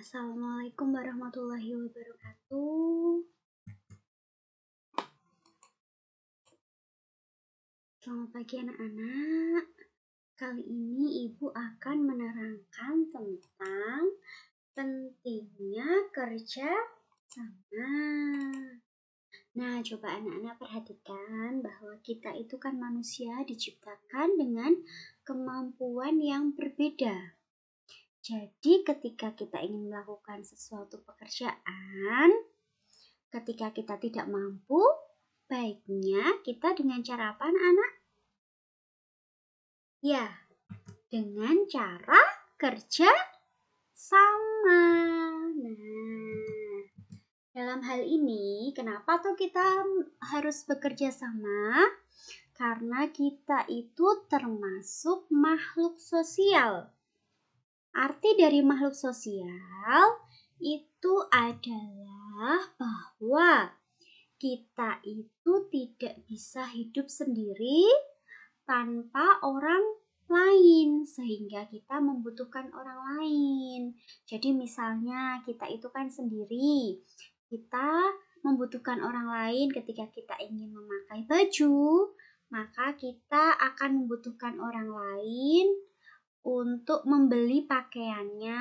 Assalamualaikum warahmatullahi wabarakatuh. Selamat pagi anak-anak. Kali ini Ibu akan menerangkan tentang pentingnya kerja sama. Nah, coba anak-anak perhatikan bahwa kita itu kan manusia diciptakan dengan kemampuan yang berbeda. Jadi ketika kita ingin melakukan sesuatu pekerjaan, ketika kita tidak mampu, baiknya kita dengan cara apa anak-anak? Ya, dengan cara kerja sama. Nah, dalam hal ini kenapa tuh kita harus bekerja sama? Karena kita itu termasuk makhluk sosial. Arti dari makhluk sosial itu adalah bahwa kita itu tidak bisa hidup sendiri tanpa orang lain, sehingga kita membutuhkan orang lain. Jadi misalnya kita itu kan sendiri, kita membutuhkan orang lain ketika kita ingin memakai baju, maka kita akan membutuhkan orang lain untuk membeli pakaiannya,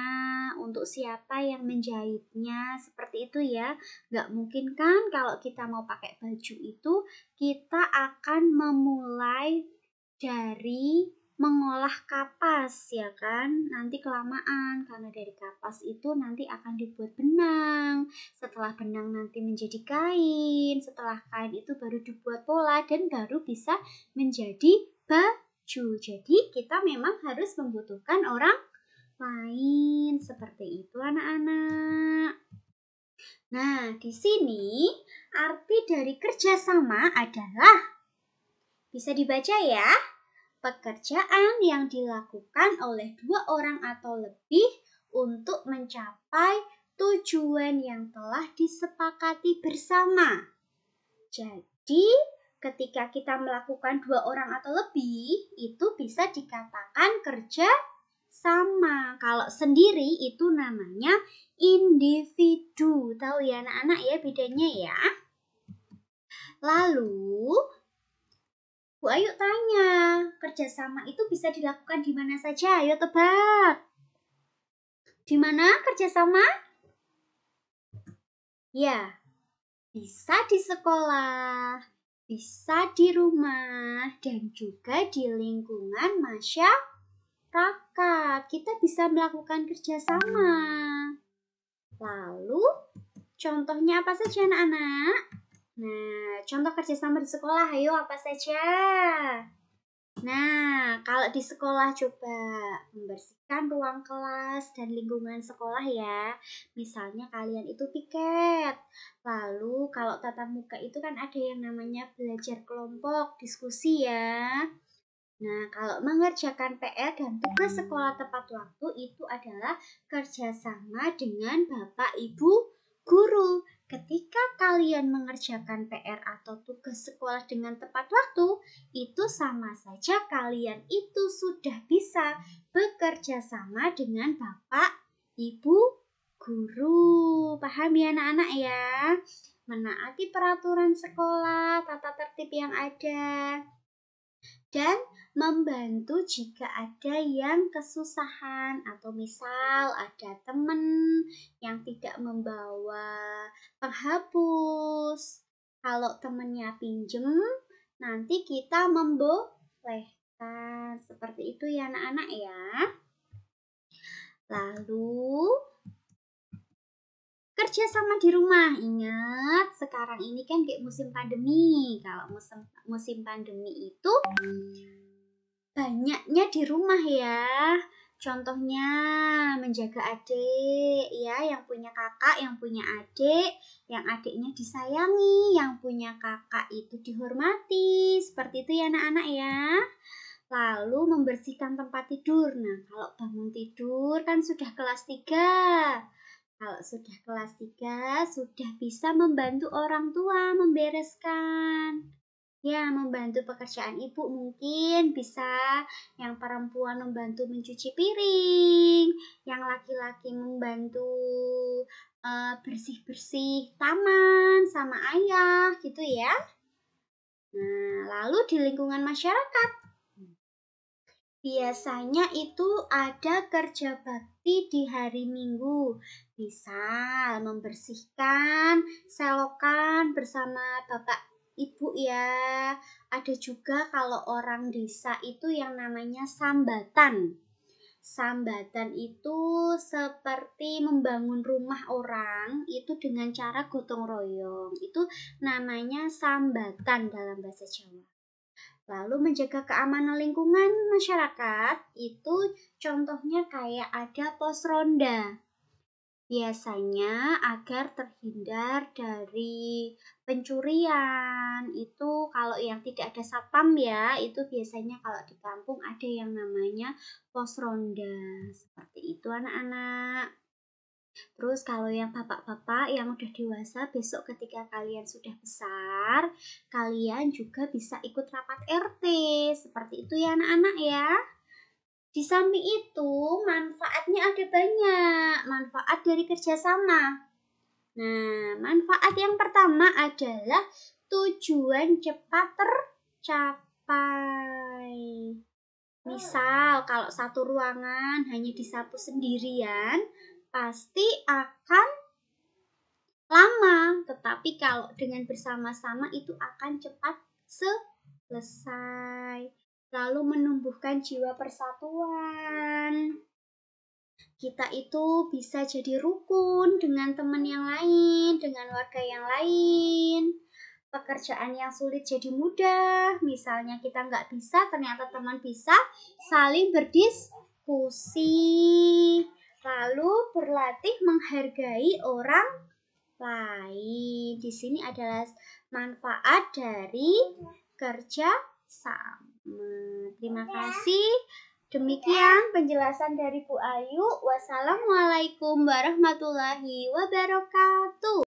untuk siapa yang menjahitnya, seperti itu ya. Gak mungkin kan kalau kita mau pakai baju itu, kita akan memulai dari mengolah kapas ya kan. Nanti kelamaan, karena dari kapas itu nanti akan dibuat benang. Setelah benang nanti menjadi kain, setelah kain itu baru dibuat pola dan baru bisa menjadi baju. Jadi kita memang harus membutuhkan orang lain, seperti itu anak-anak. Nah, di sini arti dari kerjasama adalah, bisa dibaca ya, pekerjaan yang dilakukan oleh dua orang atau lebih untuk mencapai tujuan yang telah disepakati bersama. Jadi ketika kita melakukan dua orang atau lebih, itu bisa dikatakan kerja sama. Kalau sendiri itu namanya individu. Tahu ya anak-anak ya bedanya ya. Lalu Bu Ayu tanya, kerjasama itu bisa dilakukan di mana saja? Ayo tebak. Di mana kerjasama? Ya, bisa di sekolah, bisa di rumah, dan juga di lingkungan masyarakat. Kita bisa melakukan kerjasama. Lalu, contohnya apa saja anak-anak? Nah, contoh kerjasama di sekolah, ayo apa saja? Nah, kalau di sekolah coba membersihkan ruang kelas dan lingkungan sekolah ya. Misalnya kalian itu piket. Lalu kalau tatap muka itu kan ada yang namanya belajar kelompok, diskusi ya. Nah, kalau mengerjakan PR dan tugas sekolah tepat waktu itu adalah kerjasama dengan Bapak Ibu guru. Ketika kalian mengerjakan PR atau tugas sekolah dengan tepat waktu, itu sama saja kalian itu sudah bisa bekerja sama dengan Bapak Ibu guru. Paham ya anak-anak ya? Menaati peraturan sekolah, tata tertib yang ada, dan membantu jika ada yang kesusahan atau misal ada teman yang tidak membawa penghapus. Kalau temannya pinjem, nanti kita membolehkan. Seperti itu ya anak-anak ya. Lalu kerja sama di rumah. Ingat, sekarang ini kan kayak musim pandemi. Kalau musim pandemi itu banyaknya di rumah ya. Contohnya menjaga adik ya, yang punya kakak, yang punya adik, yang adiknya disayangi, yang punya kakak itu dihormati. Seperti itu ya anak-anak ya. Lalu membersihkan tempat tidur. Nah, kalau bangun tidur kan sudah kelas 3. Kalau sudah kelas 3 sudah bisa membantu orang tua membereskan. Ya, membantu pekerjaan ibu mungkin bisa yang perempuan membantu mencuci piring, yang laki-laki membantu bersih-bersih taman sama ayah gitu ya. Nah, lalu di lingkungan masyarakat, biasanya itu ada kerja bakti di hari Minggu. Misal membersihkan selokan bersama Bapak Ibu ya. Ada juga kalau orang desa itu yang namanya sambatan. Sambatan itu seperti membangun rumah orang itu dengan cara gotong royong. Itu namanya sambatan dalam bahasa Jawa. Lalu menjaga keamanan lingkungan masyarakat itu contohnya kayak ada pos ronda. Biasanya agar terhindar dari pencurian. Itu kalau yang tidak ada satpam ya, itu biasanya kalau di kampung ada yang namanya pos ronda. Seperti itu anak-anak. Terus kalau yang bapak-bapak yang udah dewasa, besok ketika kalian sudah besar, kalian juga bisa ikut rapat RT. Seperti itu ya anak-anak ya. Di samping itu, manfaatnya ada banyak. Manfaat dari kerjasama. Nah, manfaat yang pertama adalah tujuan cepat tercapai. Misal, kalau satu ruangan hanya disapu sendirian, pasti akan lama. Tetapi kalau dengan bersama-sama itu akan cepat selesai. Lalu menumbuhkan jiwa persatuan. Kita itu bisa jadi rukun dengan teman yang lain, dengan warga yang lain. Pekerjaan yang sulit jadi mudah. Misalnya kita nggak bisa, ternyata teman bisa, saling berdiskusi. Lalu berlatih menghargai orang lain. Di sini adalah manfaat dari kerja sama. Terima kasih. Demikian penjelasan dari Bu Ayu. Wassalamualaikum warahmatullahi wabarakatuh.